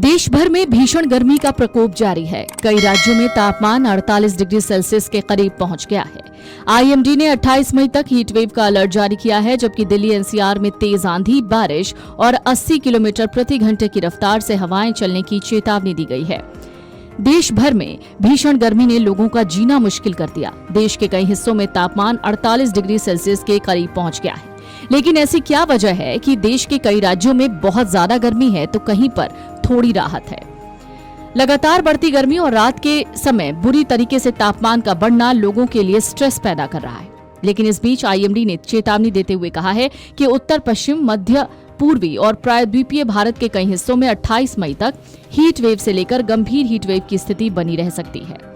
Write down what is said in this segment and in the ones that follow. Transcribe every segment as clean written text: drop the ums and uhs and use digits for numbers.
देश भर में भीषण गर्मी का प्रकोप जारी है। कई राज्यों में तापमान 48 डिग्री सेल्सियस के करीब पहुंच गया है। आईएमडी ने 28 मई तक हीट वेव का अलर्ट जारी किया है, जबकि दिल्ली एनसीआर में तेज आंधी, बारिश और 80 किलोमीटर प्रति घंटे की रफ्तार से हवाएं चलने की चेतावनी दी गई है। देश भर में भीषण गर्मी ने लोगों का जीना मुश्किल कर दिया। देश के कई हिस्सों में तापमान 48 डिग्री सेल्सियस के करीब पहुंच गया है। लेकिन ऐसी क्या वजह है कि देश के कई राज्यों में बहुत ज्यादा गर्मी है तो कहीं पर थोड़ी राहत है। लगातार बढ़ती गर्मी और रात के समय बुरी तरीके से तापमान का बढ़ना लोगों के लिए स्ट्रेस पैदा कर रहा है। लेकिन इस बीच आईएमडी ने चेतावनी देते हुए कहा है कि उत्तर पश्चिम, मध्य पूर्वी और प्रायद्वीपीय भारत के कई हिस्सों में 28 मई तक हीट वेव से लेकर गंभीर हीट वेव की स्थिति बनी रह सकती है।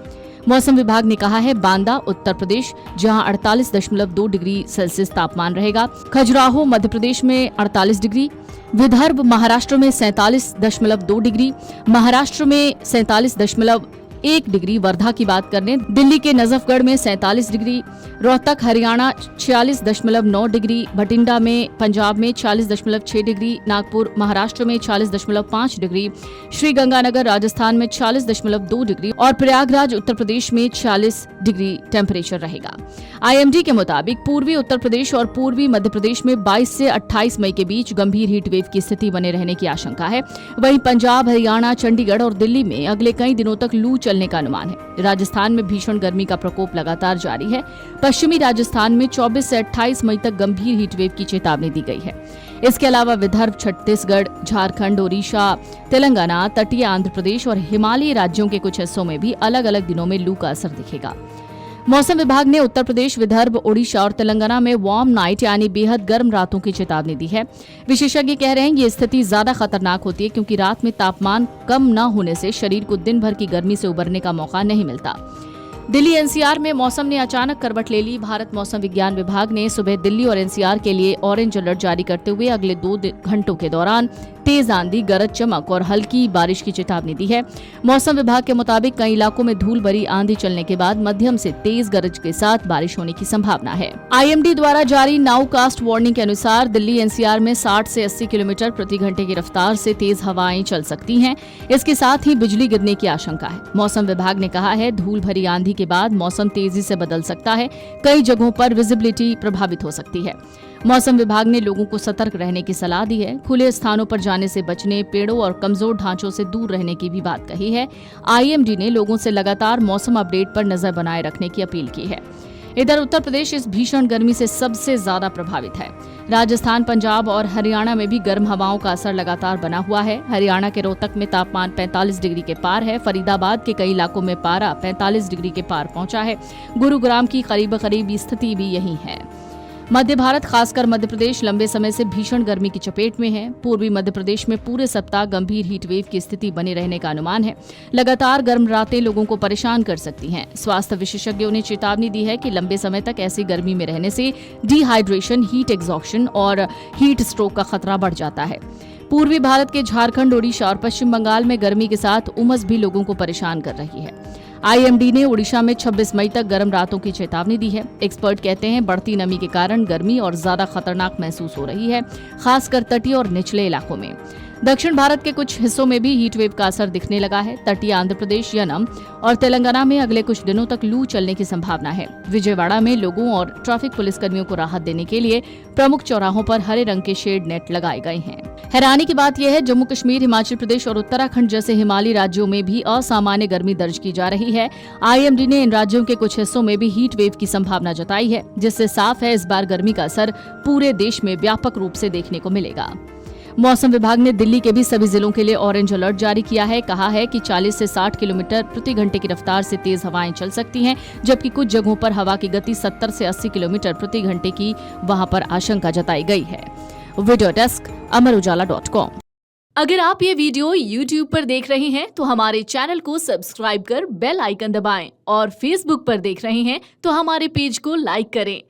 मौसम विभाग ने कहा है, बांदा उत्तर प्रदेश जहां 48.2 डिग्री सेल्सियस तापमान रहेगा, खजुराहो मध्य प्रदेश में 48 डिग्री, विदर्भ महाराष्ट्र में 47.2 डिग्री, महाराष्ट्र में 47.1 डिग्री, वर्धा की बात करें दिल्ली के नजफगढ़ में 47 डिग्री, रोहतक हरियाणा 46.9 डिग्री, भटिंडा में पंजाब में 40.6 डिग्री, नागपुर महाराष्ट्र में 40.5 डिग्री, श्रीगंगानगर राजस्थान में 40.2 डिग्री और प्रयागराज उत्तर प्रदेश में 40 डिग्री टेम्परेचर रहेगा। आईएमडी के मुताबिक पूर्वी उत्तर प्रदेश और पूर्वी मध्य प्रदेश में 22 से 28 मई के बीच गंभीर हीट वेव की स्थिति बने रहने की आशंका है। वहीं पंजाब, हरियाणा, चंडीगढ़ और दिल्ली में अगले कई दिनों तक लू चलने का अनुमान है। राजस्थान में भीषण गर्मी का प्रकोप लगातार जारी है। पश्चिमी राजस्थान में 24 से 28 मई तक गंभीर हीट वेव की चेतावनी दी गई है। इसके अलावा विदर्भ, छत्तीसगढ़, झारखंड, ओडिशा, तेलंगाना, तटीय आंध्र प्रदेश और हिमालयी राज्यों के कुछ हिस्सों में भी अलग अलग दिनों में लू का असर दिखेगा। मौसम विभाग ने उत्तर प्रदेश, विदर्भ, ओडिशा और तेलंगाना में वार्म नाइट यानी बेहद गर्म रातों की चेतावनी दी है। विशेषज्ञ कह रहे हैं ये स्थिति ज्यादा खतरनाक होती है क्योंकि रात में तापमान कम न होने से शरीर को दिन भर की गर्मी से उबरने का मौका नहीं मिलता। दिल्ली एनसीआर में मौसम ने अचानक करवट ले ली। भारत मौसम विज्ञान विभाग ने सुबह दिल्ली और एनसीआर के लिए ऑरेंज अलर्ट जारी करते हुए अगले 2 घंटों के दौरान तेज आंधी, गरज चमक और हल्की बारिश की चेतावनी दी है। मौसम विभाग के मुताबिक कई इलाकों में धूल भरी आंधी चलने के बाद मध्यम से तेज गरज के साथ बारिश होने की संभावना है। आईएमडी द्वारा जारी नाउकास्ट वार्निंग के अनुसार दिल्ली एनसीआर में 60 से 80 किलोमीटर प्रति घंटे की रफ्तार से तेज हवाएं चल सकती हैं। इसके साथ ही बिजली गिरने की आशंका है। मौसम विभाग ने कहा है, धूल भरी आंधी के बाद मौसम तेजी से बदल सकता है। कई जगहों पर विजिबिलिटी प्रभावित हो सकती है। मौसम विभाग ने लोगों को सतर्क रहने की सलाह दी है। खुले स्थानों पर जाने से बचने, पेड़ों और कमजोर ढांचों से दूर रहने की भी बात कही है। आईएमडी ने लोगों से लगातार मौसम अपडेट पर नजर बनाए रखने की अपील की है। इधर उत्तर प्रदेश इस भीषण गर्मी से सबसे ज्यादा प्रभावित है। राजस्थान, पंजाब और हरियाणा में भी गर्म हवाओं का असर लगातार बना हुआ है। हरियाणा के रोहतक में तापमान 45 डिग्री के पार है। फरीदाबाद के कई इलाकों में पारा 45 डिग्री के पार पहुंचा है। गुरुग्राम की करीब स्थिति भी यही है। मध्य भारत, खासकर मध्य प्रदेश लंबे समय से भीषण गर्मी की चपेट में है। पूर्वी मध्य प्रदेश में पूरे सप्ताह गंभीर हीट वेव की स्थिति बने रहने का अनुमान है। लगातार गर्म रातें लोगों को परेशान कर सकती हैं। स्वास्थ्य विशेषज्ञों ने चेतावनी दी है कि लंबे समय तक ऐसी गर्मी में रहने से डिहाइड्रेशन, हीट एग्जॉशन और हीट स्ट्रोक का खतरा बढ़ जाता है। पूर्वी भारत के झारखंड, ओडिशा और पश्चिम बंगाल में गर्मी के साथ उमस भी लोगों को परेशान कर रही है। आईएमडी ने ओडिशा में 26 मई तक गर्म रातों की चेतावनी दी है। एक्सपर्ट कहते हैं, बढ़ती नमी के कारण गर्मी और ज्यादा खतरनाक महसूस हो रही है, खासकर तटीय और निचले इलाकों में। दक्षिण भारत के कुछ हिस्सों में भी हीट वेव का असर दिखने लगा है। तटीय आंध्र प्रदेश, यनम और तेलंगाना में अगले कुछ दिनों तक लू चलने की संभावना है। विजयवाड़ा में लोगों और ट्रैफिक पुलिसकर्मियों को राहत देने के लिए प्रमुख चौराहों पर हरे रंग के शेड नेट लगाए गए हैं। हैरानी की बात यह है, जम्मू कश्मीर, हिमाचल प्रदेश और उत्तराखंड जैसे हिमालयी राज्यों में भी असामान्य गर्मी दर्ज की जा रही है। आईएमडी ने इन राज्यों के कुछ हिस्सों में भी हीट वेव की संभावना जताई है, जिससे साफ है इस बार गर्मी का असर पूरे देश में व्यापक रूप से देखने को मिलेगा। मौसम विभाग ने दिल्ली के भी सभी जिलों के लिए ऑरेंज अलर्ट जारी किया है। कहा है कि 40 से 60 किलोमीटर प्रति घंटे की रफ्तार से तेज हवाएं चल सकती हैं, जबकि कुछ जगहों पर हवा की गति 70 से 80 किलोमीटर प्रति घंटे की वहां पर आशंका जताई गई है। वीडियो डेस्क, अमरउजाला.com। अगर आप ये वीडियो YouTube पर देख रहे हैं तो हमारे चैनल को सब्सक्राइब कर बेल आइकन दबाएं और Facebook पर देख रहे हैं तो हमारे पेज को लाइक करें।